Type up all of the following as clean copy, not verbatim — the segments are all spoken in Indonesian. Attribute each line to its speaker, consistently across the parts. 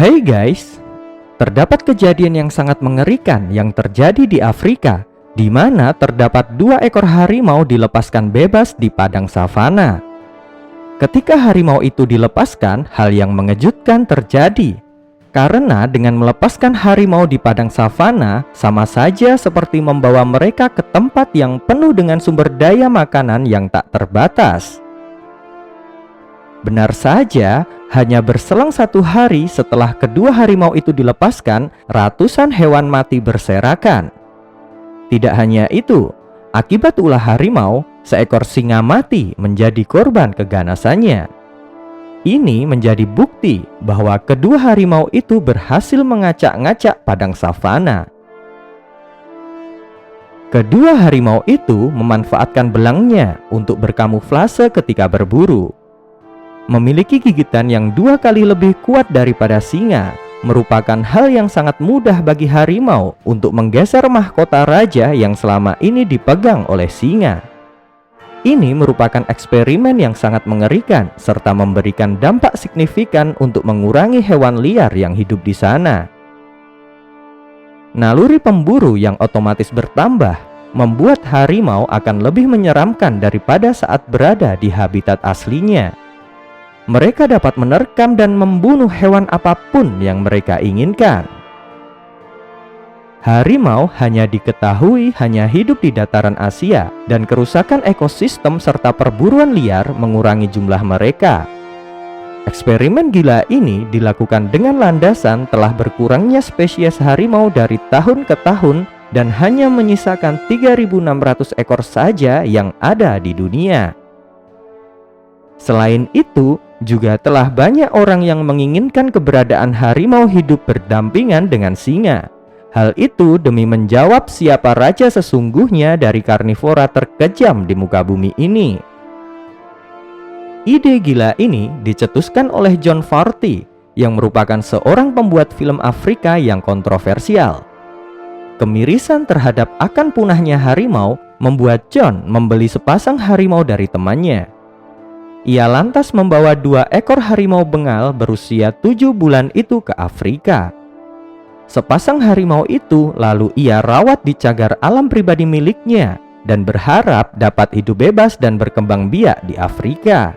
Speaker 1: Hai guys, terdapat kejadian yang sangat mengerikan yang terjadi di Afrika, di mana terdapat 2 ekor harimau dilepaskan bebas di padang savana. Ketika harimau itu dilepaskan, hal yang mengejutkan terjadi. Karena dengan melepaskan harimau di padang savana, sama saja seperti membawa mereka ke tempat yang penuh dengan sumber daya makanan yang tak terbatas. Benar saja, hanya berselang 1 hari setelah kedua harimau itu dilepaskan, ratusan hewan mati berserakan. Tidak hanya itu, akibat ulah harimau, seekor singa mati menjadi korban keganasannya. Ini menjadi bukti bahwa kedua harimau itu berhasil mengacak-ngacak padang savana. Kedua harimau itu memanfaatkan belangnya untuk berkamuflase ketika berburu. Memiliki gigitan yang 2 kali lebih kuat daripada singa merupakan hal yang sangat mudah bagi harimau untuk menggeser mahkota raja yang selama ini dipegang oleh singa. Ini merupakan eksperimen yang sangat mengerikan serta memberikan dampak signifikan untuk mengurangi hewan liar yang hidup di sana. Naluri pemburu yang otomatis bertambah membuat harimau akan lebih menyeramkan daripada saat berada di habitat aslinya. Mereka dapat menerkam dan membunuh hewan apapun yang mereka inginkan. Harimau hanya diketahui hanya hidup di dataran Asia, dan kerusakan ekosistem serta perburuan liar mengurangi jumlah mereka. Eksperimen gila ini dilakukan dengan landasan telah berkurangnya spesies harimau dari tahun ke tahun dan hanya menyisakan 3.600 ekor saja yang ada di dunia. Selain itu, juga telah banyak orang yang menginginkan keberadaan harimau hidup berdampingan dengan singa. Hal itu demi menjawab siapa raja sesungguhnya dari karnivora terkejam di muka bumi ini. Ide gila ini dicetuskan oleh John Farty yang merupakan seorang pembuat film Afrika yang kontroversial. Kemirisan terhadap akan punahnya harimau membuat John membeli sepasang harimau dari temannya. Ia lantas membawa 2 ekor harimau bengal berusia 7 bulan itu ke Afrika. Sepasang harimau itu lalu ia rawat di cagar alam pribadi miliknya dan berharap dapat hidup bebas dan berkembang biak di Afrika.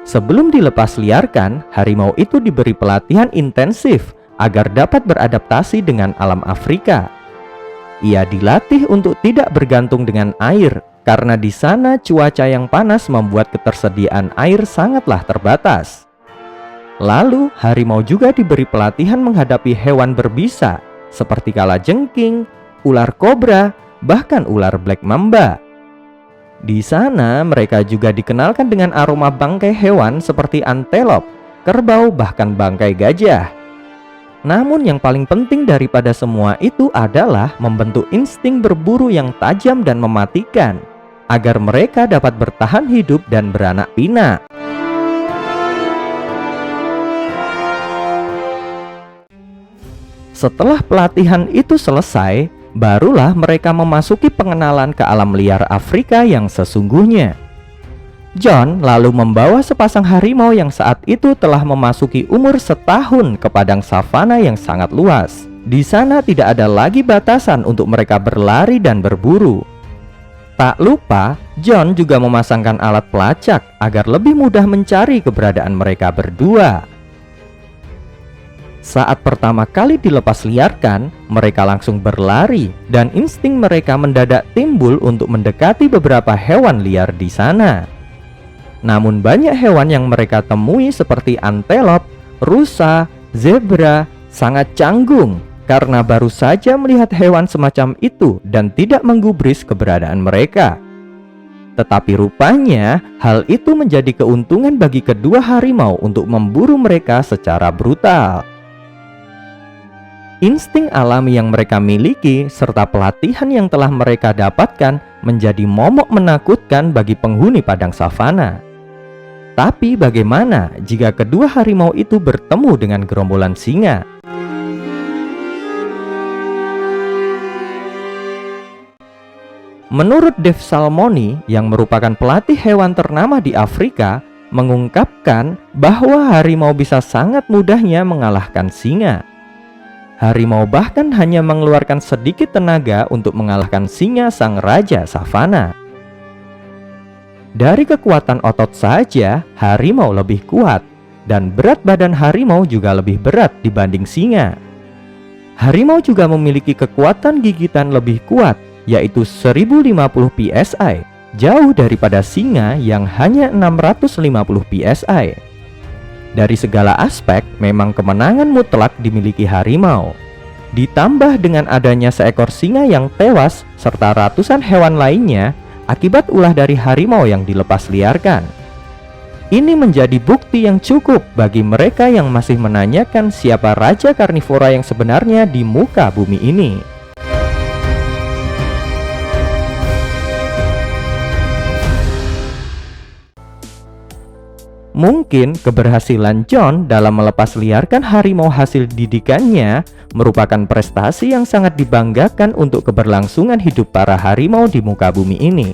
Speaker 1: Sebelum dilepas liarkan, harimau itu diberi pelatihan intensif agar dapat beradaptasi dengan alam Afrika. Ia dilatih untuk tidak bergantung dengan air, karena di sana cuaca yang panas membuat ketersediaan air sangatlah terbatas. Lalu, harimau juga diberi pelatihan menghadapi hewan berbisa seperti kalajengking, ular kobra, bahkan ular black mamba. Di sana, mereka juga dikenalkan dengan aroma bangkai hewan seperti antelop, kerbau, bahkan bangkai gajah. Namun yang paling penting daripada semua itu adalah membentuk insting berburu yang tajam dan mematikan, agar mereka dapat bertahan hidup dan beranak pinak. Setelah pelatihan itu selesai, barulah mereka memasuki pengenalan ke alam liar Afrika yang sesungguhnya. John lalu membawa sepasang harimau yang saat itu telah memasuki umur 1 tahun ke padang savana yang sangat luas. Di sana tidak ada lagi batasan untuk mereka berlari dan berburu. Tak lupa, John juga memasangkan alat pelacak agar lebih mudah mencari keberadaan mereka berdua. Saat pertama kali dilepas liarkan, mereka langsung berlari dan insting mereka mendadak timbul untuk mendekati beberapa hewan liar di sana. Namun banyak hewan yang mereka temui seperti antelop, rusa, zebra sangat canggung karena baru saja melihat hewan semacam itu dan tidak menggubris keberadaan mereka. Tetapi rupanya hal itu menjadi keuntungan bagi kedua harimau untuk memburu mereka secara brutal. Insting alami yang mereka miliki serta pelatihan yang telah mereka dapatkan menjadi momok menakutkan bagi penghuni padang savana. Tapi bagaimana jika kedua harimau itu bertemu dengan gerombolan singa? Menurut Dave Salmoni yang merupakan pelatih hewan ternama di Afrika, mengungkapkan bahwa harimau bisa sangat mudahnya mengalahkan singa. Harimau bahkan hanya mengeluarkan sedikit tenaga untuk mengalahkan singa sang raja savana. Dari kekuatan otot saja, harimau lebih kuat, dan berat badan harimau juga lebih berat dibanding singa. Harimau juga memiliki kekuatan gigitan lebih kuat, yaitu 1050 psi, jauh daripada singa yang hanya 650 psi. Dari segala aspek, memang kemenangan mutlak dimiliki harimau. Ditambah dengan adanya seekor singa yang tewas serta ratusan hewan lainnya akibat ulah dari harimau yang dilepas liarkan. Ini menjadi bukti yang cukup bagi mereka yang masih menanyakan siapa raja karnivora yang sebenarnya di muka bumi ini. Mungkin keberhasilan John dalam melepas liarkan harimau hasil didikannya merupakan prestasi yang sangat dibanggakan untuk keberlangsungan hidup para harimau di muka bumi ini.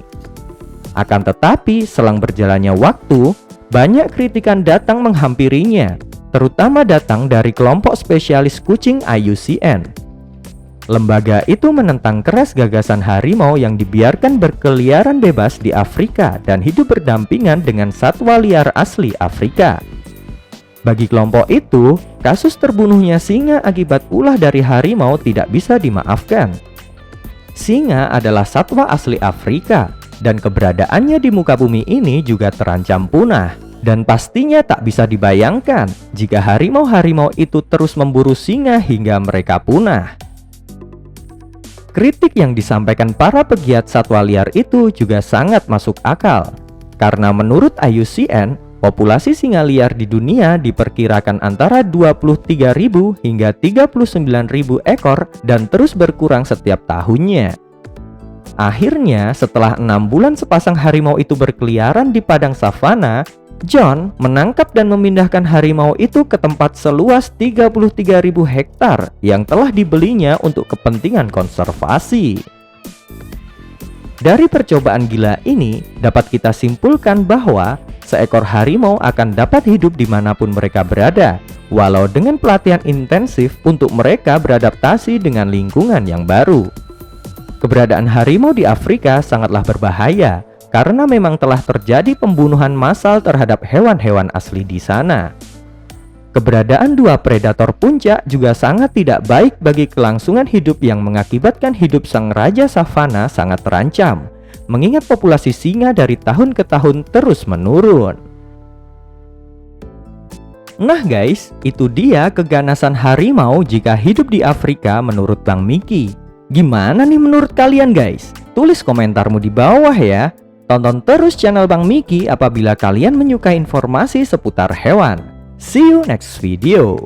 Speaker 1: Akan tetapi, selang berjalannya waktu, banyak kritikan datang menghampirinya, terutama datang dari kelompok spesialis kucing IUCN. Lembaga itu menentang keras gagasan harimau yang dibiarkan berkeliaran bebas di Afrika dan hidup berdampingan dengan satwa liar asli Afrika. Bagi kelompok itu, kasus terbunuhnya singa akibat ulah dari harimau tidak bisa dimaafkan. Singa adalah satwa asli Afrika, dan keberadaannya di muka bumi ini juga terancam punah. Dan pastinya tak bisa dibayangkan jika harimau-harimau itu terus memburu singa hingga mereka punah. Kritik yang disampaikan para pegiat satwa liar itu juga sangat masuk akal, karena menurut IUCN, populasi singa liar di dunia diperkirakan antara 23.000 hingga 39.000 ekor dan terus berkurang setiap tahunnya. Akhirnya, setelah 6 bulan sepasang harimau itu berkeliaran di padang savana, John menangkap dan memindahkan harimau itu ke tempat seluas 33.000 hektar yang telah dibelinya untuk kepentingan konservasi. Dari percobaan gila ini, dapat kita simpulkan bahwa seekor harimau akan dapat hidup dimanapun mereka berada, walau dengan pelatihan intensif untuk mereka beradaptasi dengan lingkungan yang baru. Keberadaan harimau di Afrika sangatlah berbahaya, karena memang telah terjadi pembunuhan massal terhadap hewan-hewan asli di sana. Keberadaan dua predator puncak juga sangat tidak baik bagi kelangsungan hidup yang mengakibatkan hidup sang raja savana sangat terancam, mengingat populasi singa dari tahun ke tahun terus menurun. Nah guys, itu dia keganasan harimau jika hidup di Afrika menurut Bang Miki. Gimana nih menurut kalian guys? Tulis komentarmu di bawah ya. Tonton terus channel Bang Miki apabila kalian menyukai informasi seputar hewan. See you next video.